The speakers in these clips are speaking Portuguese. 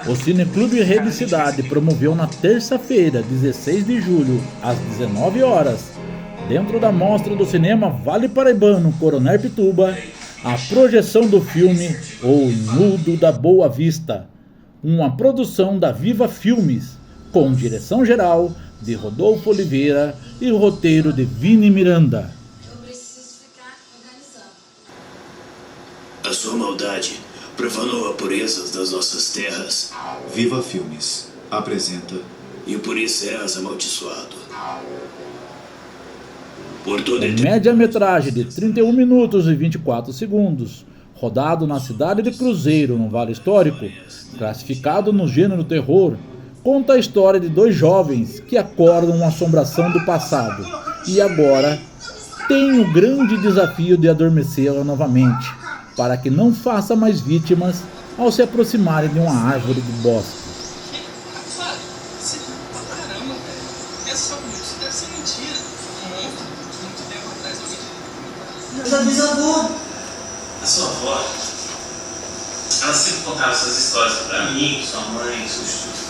O Cineclube Rede Cidade promoveu na terça-feira, 16 de julho, às 19 horas, dentro da mostra do cinema Vale Paraibano Coronel Pituba, a projeção do filme O Nudo da Boa Vista, uma produção da Viva Filmes, com direção geral de Rodolfo Oliveira e roteiro de Vini Miranda. Eu preciso ficar organizando. A sua maldade profanou a pureza das nossas terras. Viva Filmes apresenta E por isso serás amaldiçoado. Por toda a Média-metragem de 31 minutos e 24 segundos, rodado na cidade de Cruzeiro, no Vale Histórico, classificado no gênero terror, conta a história de dois jovens que acordam uma assombração do passado e agora têm o grande desafio de adormecê-la novamente, para que não faça mais vítimas ao se aproximarem de uma árvore do bosque. Caramba, velho. É só isso, deve ser mentira. Muito tempo atrás alguém. Meu bisavô. A sua avó, ela sempre contava essas histórias pra mim, sua mãe, seus tios.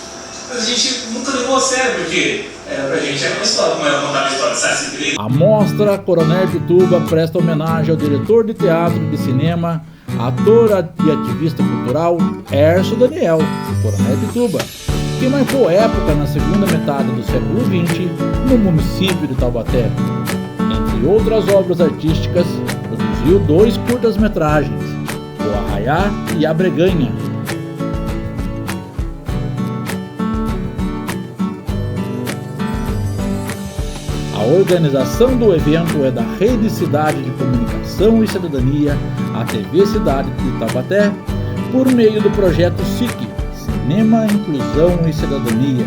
Mas a gente nunca levou a sério, porque pra gente era uma história, como ela contava a história de Saci Pererê. A mostra Coronel Pituba presta homenagem ao diretor de teatro e de cinema, ator e ativista cultural Hércio Daniel, Coronel Pituba, que marcou época na segunda metade do século XX no município de Taubaté. Entre outras obras artísticas, produziu 2 curtas-metragens, O Arraiá e A Breganha. A organização do evento é da Rede Cidade de Comunicação e Cidadania, a TV Cidade de Taubaté, por meio do projeto SIC, Cinema, Inclusão e Cidadania,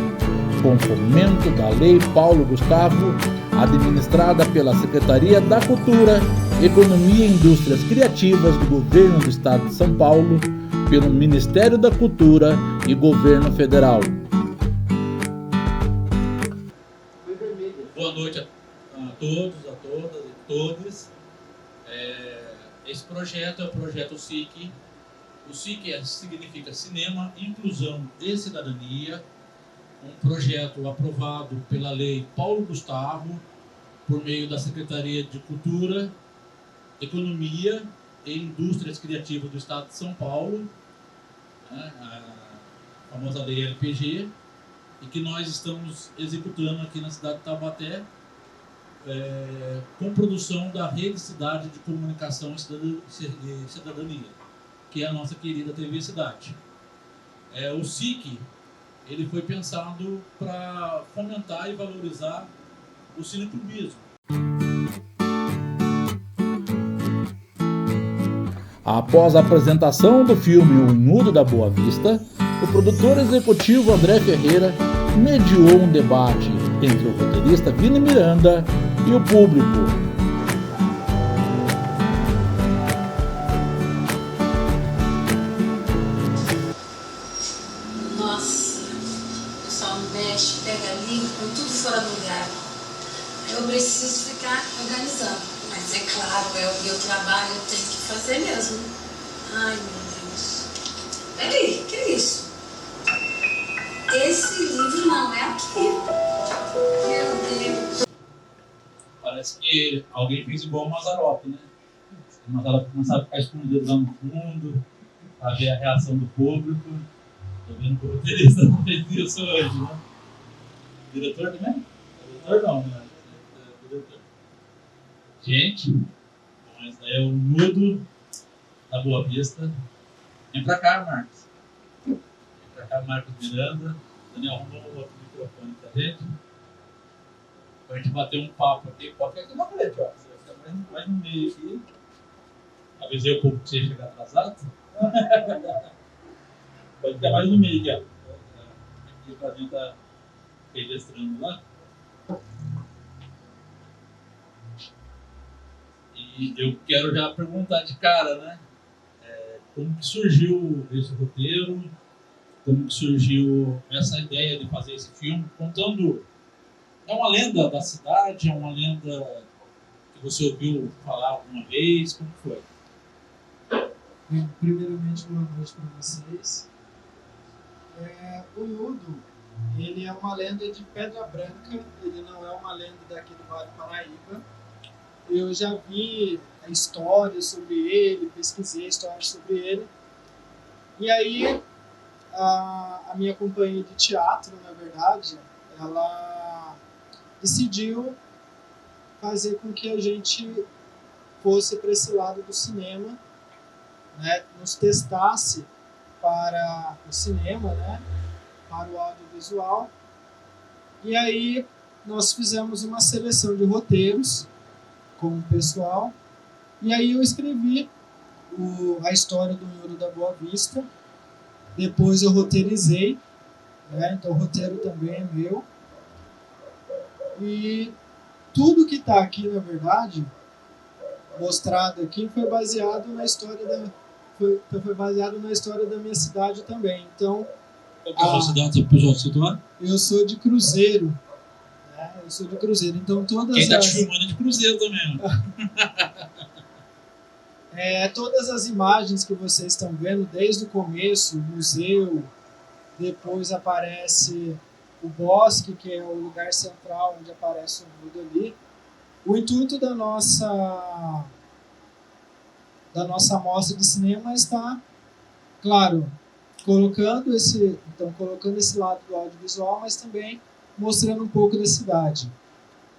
com fomento da Lei Paulo Gustavo, administrada pela Secretaria da Cultura, Economia e Indústrias Criativas do Governo do Estado de São Paulo, pelo Ministério da Cultura e Governo Federal. Boa noite a todos, a todas e todos. Esse projeto é o projeto SIC. O SIC significa Cinema, Inclusão e Cidadania. Um projeto aprovado pela Lei Paulo Gustavo, por meio da Secretaria de Cultura, Economia e Indústrias Criativas do Estado de São Paulo, a famosa Lei LPG, e que nós estamos executando aqui na cidade de Taubaté, com produção da Rede Cidade de Comunicação e Cidadania, que é a nossa querida TV Cidade. O SIC, ele foi pensado para fomentar e valorizar o cineclubismo. Após a apresentação do filme O Nudo da Boa Vista, o produtor executivo André Ferreira mediou um debate entre o roteirista Vini Miranda e o público. Nossa, o pessoal mexe, pega ali, com tudo fora do lugar. Eu preciso ficar organizando. Mas é claro, é o meu trabalho, eu tenho que fazer mesmo. Ai, meu Deus. Peraí, que é isso? Esse livro não é aqui. Meu Deus. Parece que alguém fez igual o Mazzaropi, né? O Mazzaropi começava a ficar escondido lá no fundo, para ver a reação do público. Tô vendo que o roteirista não fez isso hoje, né? Diretor também? Diretor não, né? Diretor. Gente, bom, esse daí é o Nudo da Boa Vista. Vem pra cá, Marcos. Vem pra cá, Marcos Miranda. Daniel, arrumou um outro microfone pra gente. Pra gente bater um papo aqui. Pode ficar aqui na frente, ó. Você vai ficar mais no meio aqui. Avisei o público que você ia chegar atrasado. Pode ficar mais no meio aqui, ó. Aqui pra gente tá registrando lá. E eu quero já perguntar de cara, né? Como que surgiu esse roteiro? Como que surgiu essa ideia de fazer esse filme? Contando... É uma lenda da cidade? É uma lenda que você ouviu falar alguma vez? Como foi? Bem, primeiramente, boa noite para vocês. O Nhudo, ele é uma lenda de Pedra Branca, ele não é uma lenda daqui do Vale do Paraíba. Eu já vi a história sobre ele, pesquisei a história sobre ele. E aí, a minha companhia de teatro, na verdade, ela decidiu fazer com que a gente fosse para esse lado do cinema, né, nos testasse para o cinema, né, para o audiovisual. E aí nós fizemos uma seleção de roteiros com o pessoal, e aí eu escrevi a história do Nhudo da Boa Vista. Depois eu roteirizei, né, então o roteiro também é meu. E tudo que está aqui, na verdade, mostrado aqui, foi baseado na história da minha cidade também. Então, qual que é a sua cidade, pessoal, situar? Eu sou de Cruzeiro. Né? Eu sou de Cruzeiro. Então, quem está te filmando é de Cruzeiro também. Todas as imagens que vocês estão vendo, desde o começo, o museu, depois aparece o bosque, que é o lugar central onde aparece o Nhudo ali. O intuito da nossa mostra de cinema está, claro, colocando esse lado do audiovisual, mas também mostrando um pouco da cidade.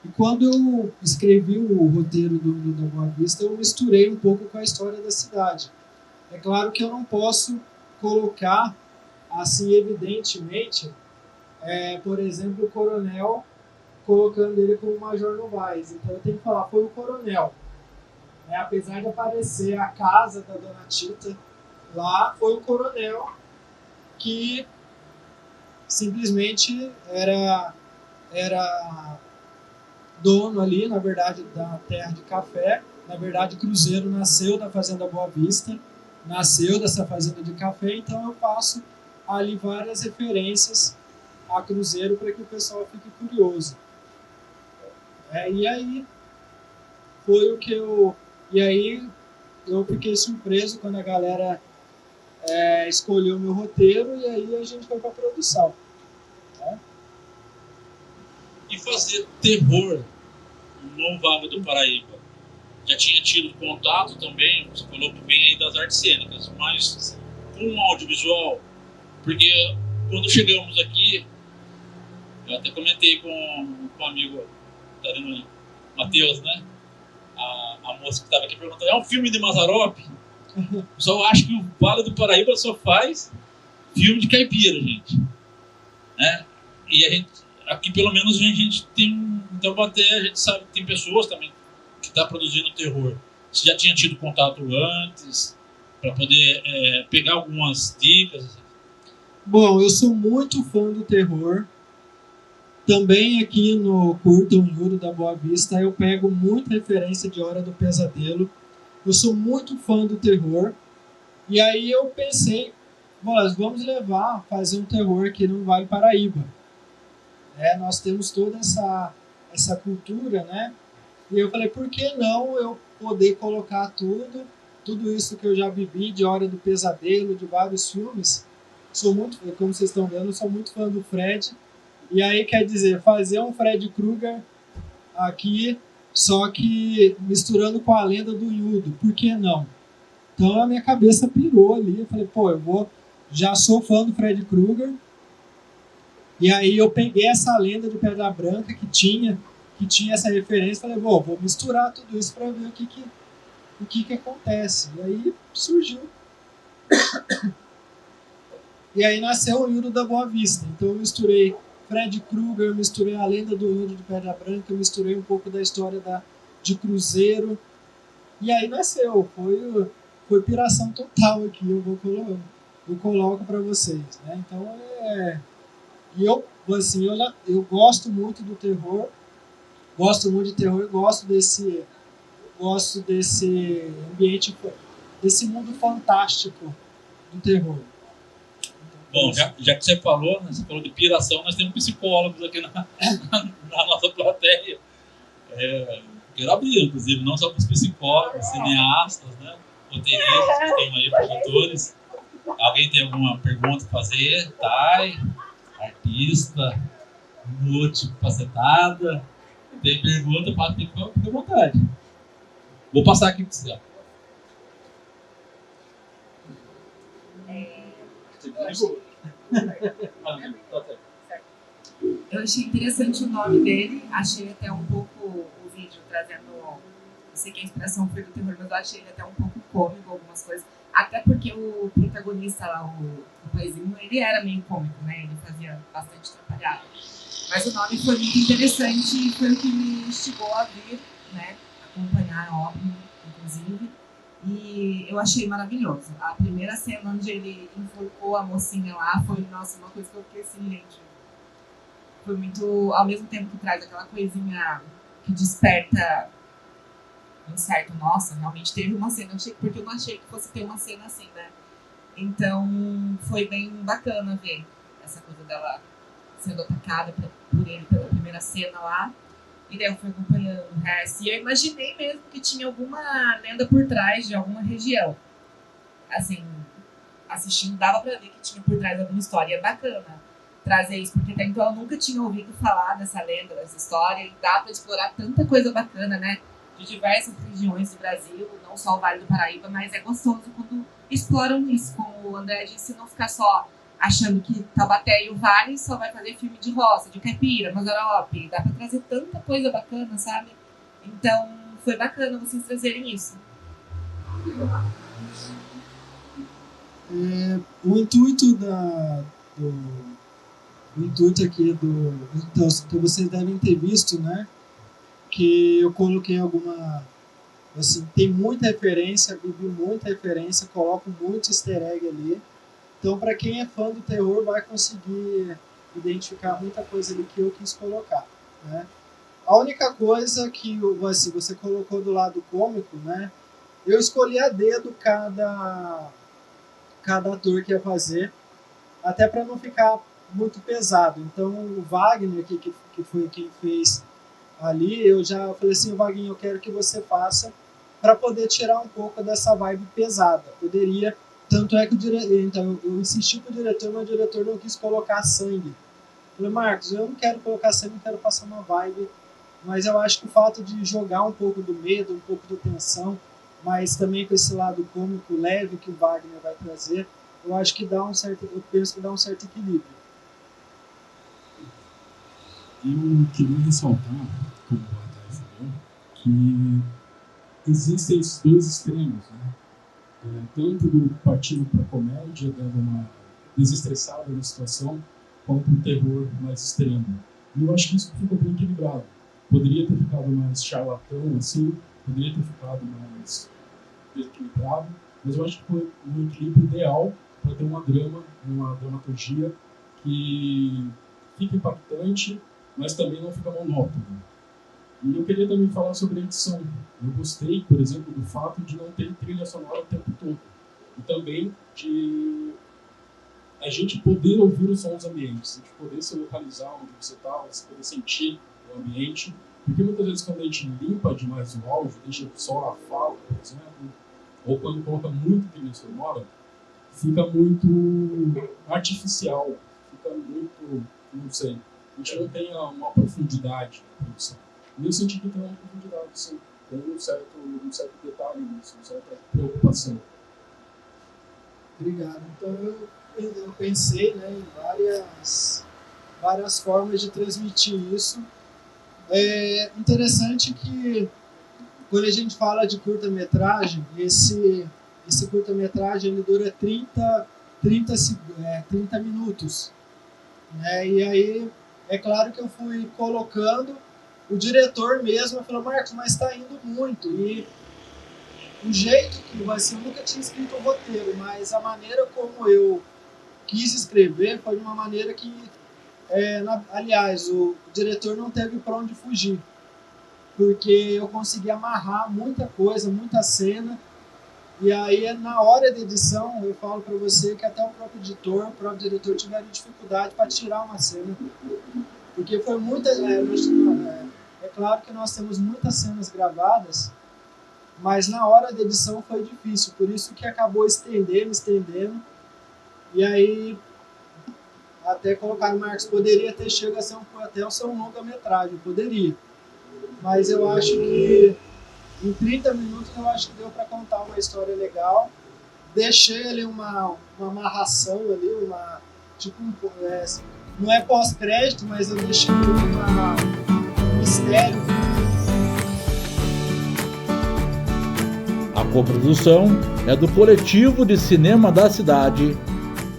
E quando eu escrevi o roteiro do Nhudo da Boa Vista, eu misturei um pouco com a história da cidade. É claro que eu não posso colocar, assim, evidentemente, por exemplo, o coronel, colocando ele como Major Novaes. Então eu tenho que falar, foi o coronel. Apesar de aparecer a casa da Dona Tita lá, foi o coronel que simplesmente era dono ali, na verdade, da terra de café. Na verdade, Cruzeiro nasceu da Fazenda Boa Vista, nasceu dessa fazenda de café, então eu faço ali várias referências a Cruzeiro para que o pessoal fique curioso. E aí foi o que eu... E aí eu fiquei surpreso quando a galera escolheu o meu roteiro, e aí a gente foi para a produção. Né? E fazer terror no Vale do Paraíba? Já tinha tido contato também, você falou que vem aí das artes cênicas, mas com o audiovisual, porque quando chegamos aqui, eu até comentei com o amigo Matheus, né? A moça que estava aqui perguntou, é um filme de Mazzaropi? Só acho que o Vale do Paraíba só faz filme de caipira, gente. Né? E a gente, aqui pelo menos a gente tem, então até a gente sabe que tem pessoas também que estão produzindo terror. Você já tinha tido contato antes para poder pegar algumas dicas? Bom, eu sou muito fã do terror. Também aqui no curta O Nhudo da Boa Vista eu pego muita referência de Hora do Pesadelo. Eu sou muito fã do terror. E aí eu pensei, vamos fazer um terror aqui no Vale do Paraíba. Nós temos toda essa cultura, né? E eu falei, por que não eu poder colocar tudo isso que eu já vivi de Hora do Pesadelo, de vários filmes. Como vocês estão vendo, eu sou muito fã do Fred. E aí, quer dizer, fazer um Fred Krueger aqui, só que misturando com a lenda do Nhudo. Por que não? Então a minha cabeça pirou ali. Eu falei, já sou fã do Fred Krueger. E aí eu peguei essa lenda de Pedra Branca que tinha essa referência. Falei, vou misturar tudo isso para ver o que acontece. E aí surgiu. E aí nasceu o Nhudo da Boa Vista. Então eu misturei Fred Krueger, misturei a lenda do Nhudo de Pedra Branca, misturei um pouco da história de Cruzeiro. E aí nasceu. Foi piração total aqui. Eu coloco para vocês. Né? Então E eu gosto muito do terror. Gosto muito de terror e gosto desse ambiente, desse mundo fantástico do terror. Bom, já que você falou de piração, nós temos psicólogos aqui na nossa plateia. Quero abrir, inclusive, não só para os psicólogos, cineastas, né? roteiristas que tem aí, produtores. Alguém tem alguma pergunta para fazer? Thay, artista, multifacetada. Tem pergunta, fica à vontade. Vou passar aqui para você. Eu achei interessante o nome dele, achei até um pouco o vídeo trazendo, eu sei que a inspiração foi do terror, mas eu achei ele até um pouco cômico, algumas coisas, até porque o protagonista lá, o paizinho, ele era meio cômico, né, ele fazia bastante atrapalhado, mas o nome foi muito interessante e foi o que me instigou a vir, né, acompanhar a obra, inclusive, e eu achei maravilhoso. A primeira cena onde ele enforcou a mocinha lá foi, nossa, uma coisa que eu fiquei assim, gente, foi muito, ao mesmo tempo que traz aquela coisinha que desperta um certo, nossa, realmente teve uma cena, porque eu não achei que fosse ter uma cena assim, né? Então, foi bem bacana ver essa coisa dela sendo atacada por ele pela primeira cena lá. E daí eu fui acompanhando o resto. E eu imaginei mesmo que tinha alguma lenda por trás de alguma região. Assim, assistindo, dava pra ver que tinha por trás alguma história. É bacana trazer isso, porque até então eu nunca tinha ouvido falar dessa lenda, dessa história. E dá pra explorar tanta coisa bacana, né? De diversas regiões do Brasil, não só o Vale do Paraíba, mas é gostoso quando exploram isso. Como o André disse, não ficar só achando que Taubaté e o Vale só vai fazer filme de roça, de caipira, Mazzaropi. Dá pra trazer tanta coisa bacana, sabe? Então, foi bacana vocês trazerem isso. O intuito aqui então, que vocês devem ter visto, né? Que eu coloquei alguma... Assim, tem muita referência, vivi muita referência, coloco muito easter egg ali. Então, para quem é fã do terror, vai conseguir identificar muita coisa ali que eu quis colocar, né? A única coisa que assim, você colocou do lado cômico, né? Eu escolhi a dedo cada ator que ia fazer, até para não ficar muito pesado. Então, o Wagner, que foi quem fez ali, eu já falei assim, Wagner, eu quero que você faça para poder tirar um pouco dessa vibe pesada. Poderia... Tanto é que então, eu insisti com o diretor, mas o diretor não quis colocar sangue. Eu falei, Marcos, eu não quero colocar sangue, eu quero passar uma vibe, mas eu acho que o fato de jogar um pouco do medo, um pouco da tensão, mas também com esse lado cômico leve que o Wagner vai trazer, eu acho que eu penso que dá um certo equilíbrio. Eu queria ressaltar, como o Thay falou, que existem esses dois extremos, né? Tanto do partindo para a comédia, dando uma desestressada na situação, quanto um terror mais extremo. E eu acho que isso ficou bem equilibrado. Poderia ter ficado mais charlatão, assim, poderia ter ficado mais desequilibrado, mas eu acho que foi um equilíbrio ideal para ter uma dramaturgia que fica impactante, mas também não fica monótono. E eu queria também falar sobre a edição. Eu gostei, por exemplo, do fato de não ter trilha sonora o tempo todo. E também de a gente poder ouvir os sons ambientes, a gente poder se localizar onde você está, você poder sentir o ambiente. Porque muitas vezes quando a gente limpa demais o áudio, deixa só a fala, por exemplo, ou quando coloca muito trilha sonora, fica muito artificial, fica muito, não sei, a gente não tem uma profundidade na produção. E eu senti que tem uma profundidade, sim. Tem um certo detalhe nisso, uma certa preocupação. Obrigado. Então, eu pensei, né, em várias formas de transmitir isso. É interessante que, quando a gente fala de curta-metragem, esse curta-metragem ele dura 30 minutos. Né? E aí, é claro que eu fui colocando... O diretor mesmo falou, Marcos, mas está indo muito. E o jeito que vai ser, eu nunca tinha escrito o roteiro, mas a maneira como eu quis escrever foi de uma maneira que, aliás, o diretor não teve para onde fugir. Porque eu consegui amarrar muita coisa, muita cena. E aí, na hora da edição, eu falo para você que até o próprio diretor tiveram dificuldade para tirar uma cena. Porque foi muita... É claro que nós temos muitas cenas gravadas, mas na hora da edição foi difícil, por isso que acabou estendendo, e aí até colocar, Marcos, poderia ter chegado a ser até o seu longa-metragem, poderia, mas eu acho que em 30 minutos eu acho que deu para contar uma história legal. Deixei ali uma amarração ali, não é pós-crédito, mas eu deixei um mistério. A coprodução é do Coletivo de Cinema da Cidade,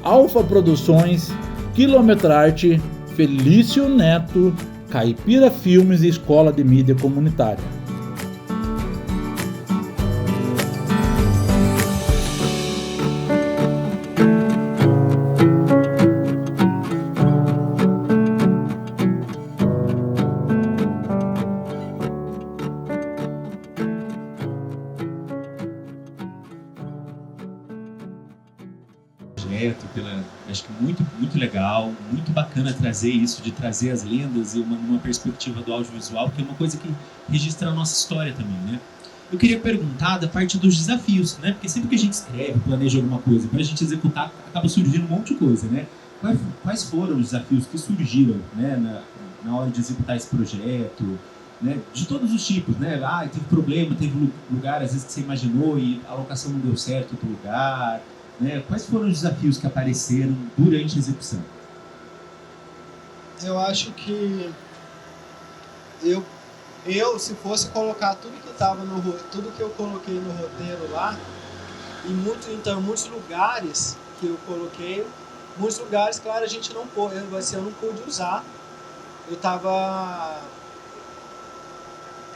Alfa Produções, Quilometrarte, Felício Neto, Caipira Filmes e Escola de Mídia Comunitária. Acho que muito legal, muito bacana trazer isso, de trazer as lendas e uma perspectiva do audiovisual, que é uma coisa que registra a nossa história também, né? Eu queria perguntar da parte dos desafios, né? Porque sempre que a gente escreve, planeja alguma coisa, para a gente executar, acaba surgindo um monte de coisa, né? Quais foram os desafios que surgiram, né, na hora de executar esse projeto, né? De todos os tipos, né? Teve problema, teve lugar, às vezes, que você imaginou e a locação não deu certo em outro lugar. Né? Quais foram os desafios que apareceram durante a execução? Eu acho que eu se fosse colocar tudo que eu coloquei no roteiro lá, então muitos lugares que eu coloquei, muitos lugares, claro, a gente não pôde, eu não pude usar.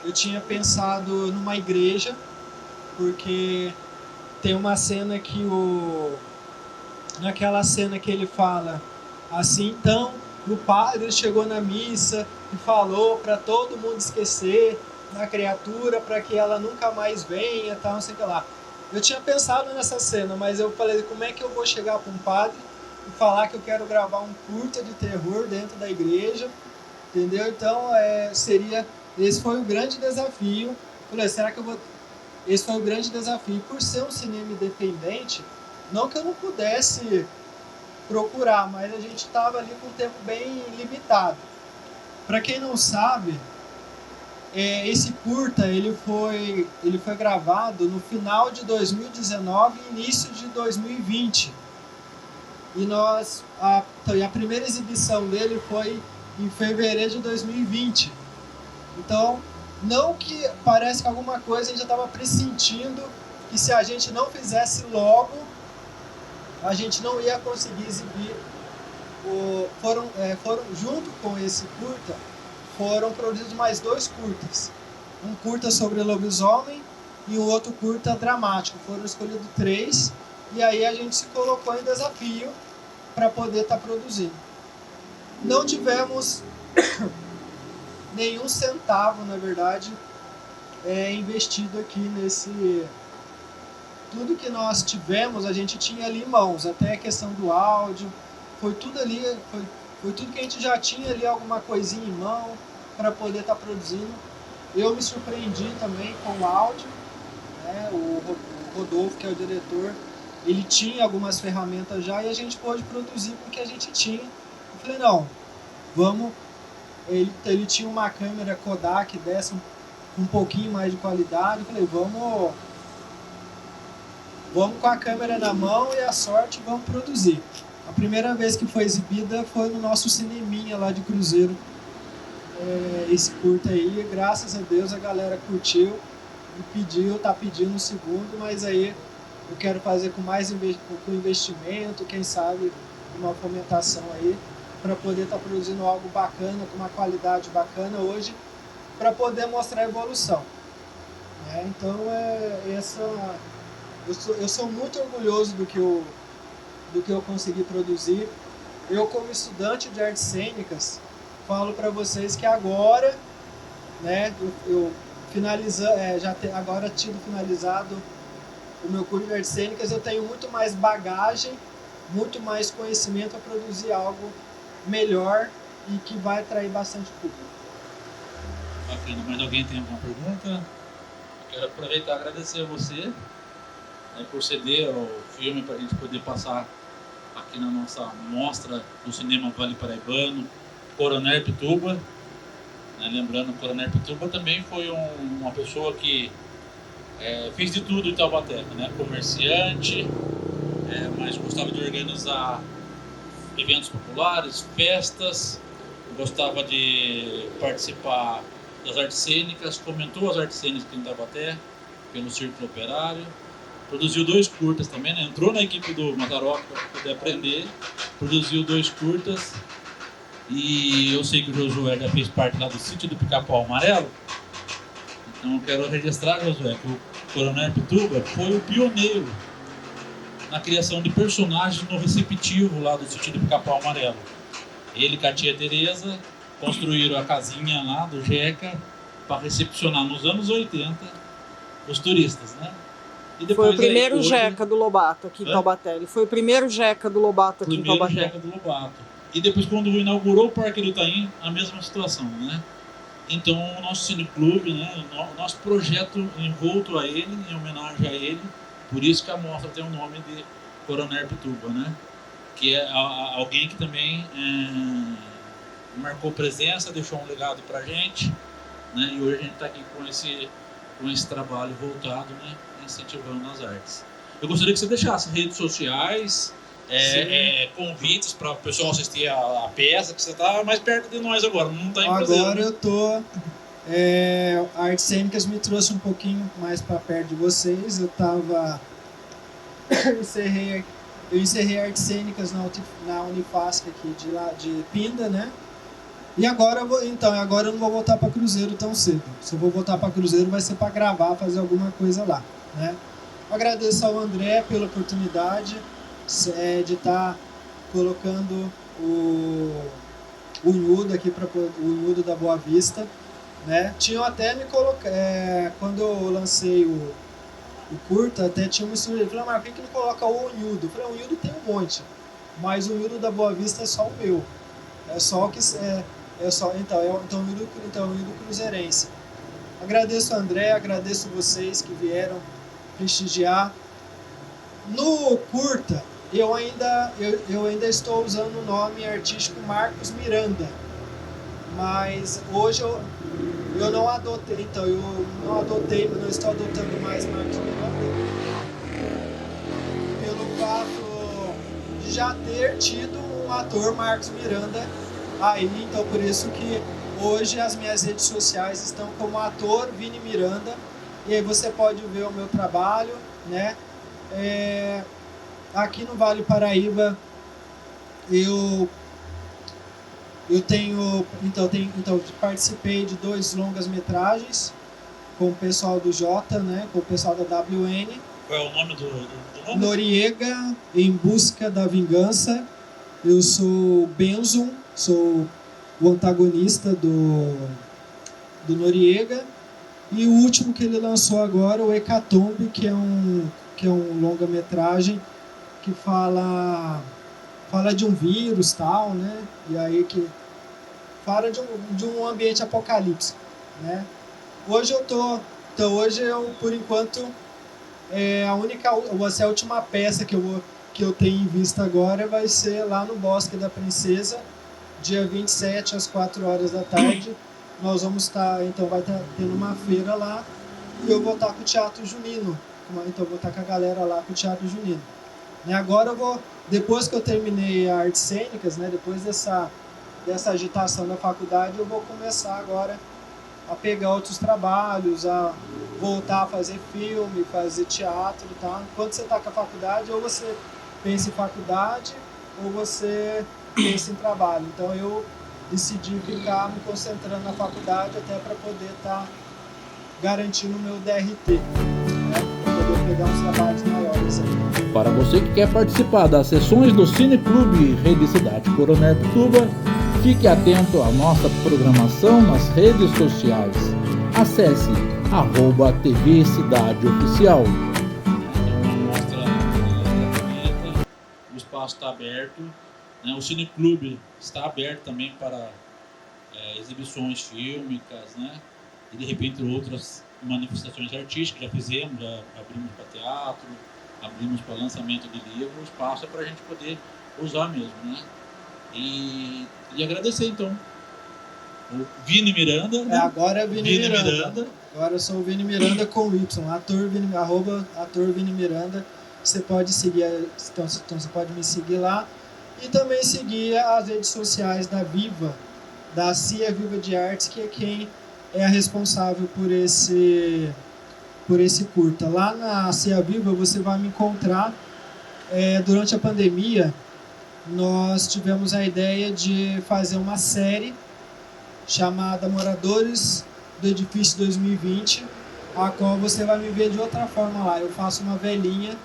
Eu tinha pensado numa igreja, porque tem uma cena que naquela cena que ele fala assim, então o padre chegou na missa e falou para todo mundo esquecer da criatura para que ela nunca mais venha, tal, não sei o que lá. Eu tinha pensado nessa cena, mas eu falei, como é que eu vou chegar para um padre e falar que eu quero gravar um curta de terror dentro da igreja, entendeu? Então esse foi o grande desafio. Eu falei, será que eu vou... Esse foi o grande desafio. Por ser um cinema independente, não que eu não pudesse procurar, mas a gente estava ali com um tempo bem limitado. Para quem não sabe, esse curta ele foi gravado no final de 2019 e início de 2020. E a primeira exibição dele foi em fevereiro de 2020. Então, não que parece que alguma coisa a gente já estava pressentindo que se a gente não fizesse logo, a gente não ia conseguir exibir. Foram junto com esse curta, foram produzidos mais 2 curtas. Um curta sobre lobisomem e um outro curta dramático. Foram escolhidos 3 e aí a gente se colocou em desafio para poder estar produzindo. Não tivemos nenhum centavo, na verdade, investido aqui nesse... Tudo que nós tivemos, a gente tinha ali em mãos, até a questão do áudio, foi tudo ali, foi tudo que a gente já tinha ali, alguma coisinha em mão, para poder estar produzindo. Eu me surpreendi também com o áudio, né? O Rodolfo, que é o diretor, ele tinha algumas ferramentas já e a gente pôde produzir com o que a gente tinha. Eu falei, não, vamos... Ele tinha uma câmera Kodak dessa um pouquinho mais de qualidade. Eu falei, vamos com a câmera na mão e a sorte, vamos produzir. A primeira vez que foi exibida foi no nosso cineminha lá de Cruzeiro, esse curta aí. Graças a Deus a galera curtiu e tá pedindo o segundo, mas aí eu quero fazer com mais investimento, quem sabe uma fomentação aí, para poder estar produzindo algo bacana, com uma qualidade bacana hoje, para poder mostrar a evolução. Então, eu sou muito orgulhoso do que eu consegui produzir. Eu, como estudante de artes cênicas, falo para vocês que agora, né, agora tido finalizado o meu curso de artes cênicas, eu tenho muito mais bagagem, muito mais conhecimento para produzir algo melhor e que vai atrair bastante público. Bacana. Mais alguém tem alguma pergunta? Quero aproveitar e agradecer a você, né, por ceder o filme para a gente poder passar aqui na nossa mostra do cinema Vale Paraibano, Coronel Pituba. Né, lembrando, o Coronel Pituba também foi uma pessoa que fez de tudo em Taubaté, né, comerciante, mas gostava de organizar eventos populares, festas, gostava de participar das artes cênicas, comentou as artes cênicas aqui em Taubaté, pelo Círculo Operário, produziu 2 curtas também, né? Entrou na equipe do Mazzaropi para poder aprender, produziu 2 curtas, e eu sei que o Josué já fez parte lá do Sítio do Pica-Pau Amarelo, então eu quero registrar, Josué, que o Coronel Pituba foi o pioneiro na criação de personagens no receptivo lá do Sítio do Pica-Pau Amarelo. Ele e a tia Tereza construíram a casinha lá do Jeca para recepcionar nos anos 80 os turistas, né? E depois, foi o primeiro Jeca do Lobato aqui em Taubaté. Ele foi o primeiro Jeca do Lobato aqui em Taubaté. Primeiro Jeca do Lobato. E depois, quando inaugurou o Parque do Itaim, a mesma situação, né? Então, o nosso cineclube, né? O nosso projeto envolto a ele, em homenagem a ele, por isso que a mostra tem o nome de Coronel Pituba, né? Que é alguém que também marcou presença, deixou um legado pra gente, né? E hoje a gente está aqui com esse trabalho voltado, né? Incentivando as artes. Eu gostaria que você deixasse redes sociais, convites para o pessoal assistir a peça, que você está mais perto de nós agora, não está em Cruzeiro. Agora eu tô... Artes Cênicas me trouxe um pouquinho mais para perto de vocês. Eu encerrei Artes Cênicas na Unifasc aqui de Pinda, né? E agora agora eu não vou voltar para Cruzeiro tão cedo. Se eu vou voltar para Cruzeiro vai ser para gravar, fazer alguma coisa lá, né? Agradeço ao André pela oportunidade de estar colocando o Unhudo aqui, o Unhudo da Boa Vista, né? Tinham até me colocado, quando eu lancei o curta, até tinha me sugerido, falei, mas por que não coloca o Unhudo? Eu falei, o Unhudo tem um monte, mas o Unhudo da Boa Vista é só o meu, é só o que então o Unhudo cruzeirense. Agradeço o André, agradeço vocês que vieram prestigiar. No curta, eu ainda estou usando o nome artístico Marcos Miranda, mas hoje eu não adotei, não estou adotando mais Marcos Miranda, pelo fato de já ter tido um ator Marcos Miranda aí, então por isso que hoje as minhas redes sociais estão como ator Vini Miranda, e aí você pode ver o meu trabalho, né? Aqui no Vale Paraíba eu participei de 2 longas-metragens com o pessoal do Jota, né? Com o pessoal da WN. Qual é o nome do nome? Noriega, Em Busca da Vingança. Eu sou Benzon, sou o antagonista do Noriega. E o último que ele lançou agora, o Hecatombe, que é um longa-metragem que fala de um vírus tal, né? E aí que fala de um ambiente apocalíptico, né? Hoje eu por enquanto a última peça que eu tenho em vista agora vai ser lá no Bosque da Princesa, dia 27 às 4 horas da tarde. Nós vamos estar, então vai estar tendo uma feira lá, e eu vou estar com o Teatro Junino, então eu vou estar com a galera lá com o Teatro Junino. E agora depois que eu terminei Artes Cênicas, né, depois dessa agitação da faculdade, eu vou começar agora a pegar outros trabalhos, a voltar a fazer filme, fazer teatro e tal. Enquanto você está com a faculdade, ou você pensa em faculdade, ou você pensa em trabalho. Então eu decidi ficar me concentrando na faculdade até para poder estar garantindo o meu DRT, né, para poder pegar uns trabalhos maiores aí. Para você que quer participar das sessões do Cineclube Rede Cidade Coronel Pituba, fique atento à nossa programação nas redes sociais. Acesse @TV Cidade Oficial. Mostra o espaço está aberto, né? O Cineclube está aberto também para exibições fílmicas, né? E de repente outras manifestações artísticas, já fizemos, já abrimos para teatro, abrimos para lançamento de livro, o espaço é para a gente poder usar mesmo, né? E agradecer então o Vini Miranda, né? Agora é Vini Miranda. Agora eu sou o Vini Miranda com Y, ator Vini Miranda. Você pode seguir, então você pode me seguir lá e também seguir as redes sociais da Viva, da CIA Viva de Artes, que é quem é a responsável por esse curta. Lá na CIA Viva você vai me encontrar. Durante a pandemia, nós tivemos a ideia de fazer uma série chamada Moradores do Edifício 2020, a qual você vai me ver de outra forma lá. Eu faço uma velhinha,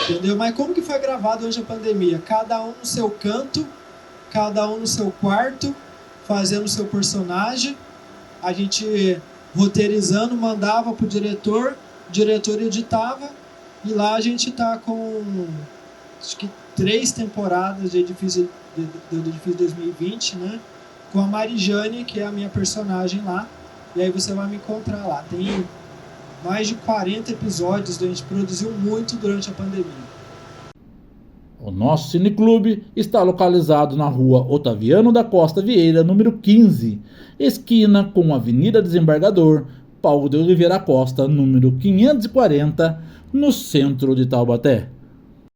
entendeu? Mas como que foi gravado durante a pandemia? Cada um no seu canto, cada um no seu quarto, fazendo o seu personagem. A gente roteirizando, mandava pro diretor, o diretor editava, e lá a gente tá com acho que 3 temporadas do Edifício 2020, né? Com a Marijane, que é a minha personagem lá. E aí você vai me encontrar lá. Tem mais de 40 episódios, a gente produziu muito durante a pandemia. O nosso cineclube está localizado na rua Otaviano da Costa Vieira, número 15, esquina com a Avenida Desembargador Paulo de Oliveira Costa, número 540, no centro de Taubaté.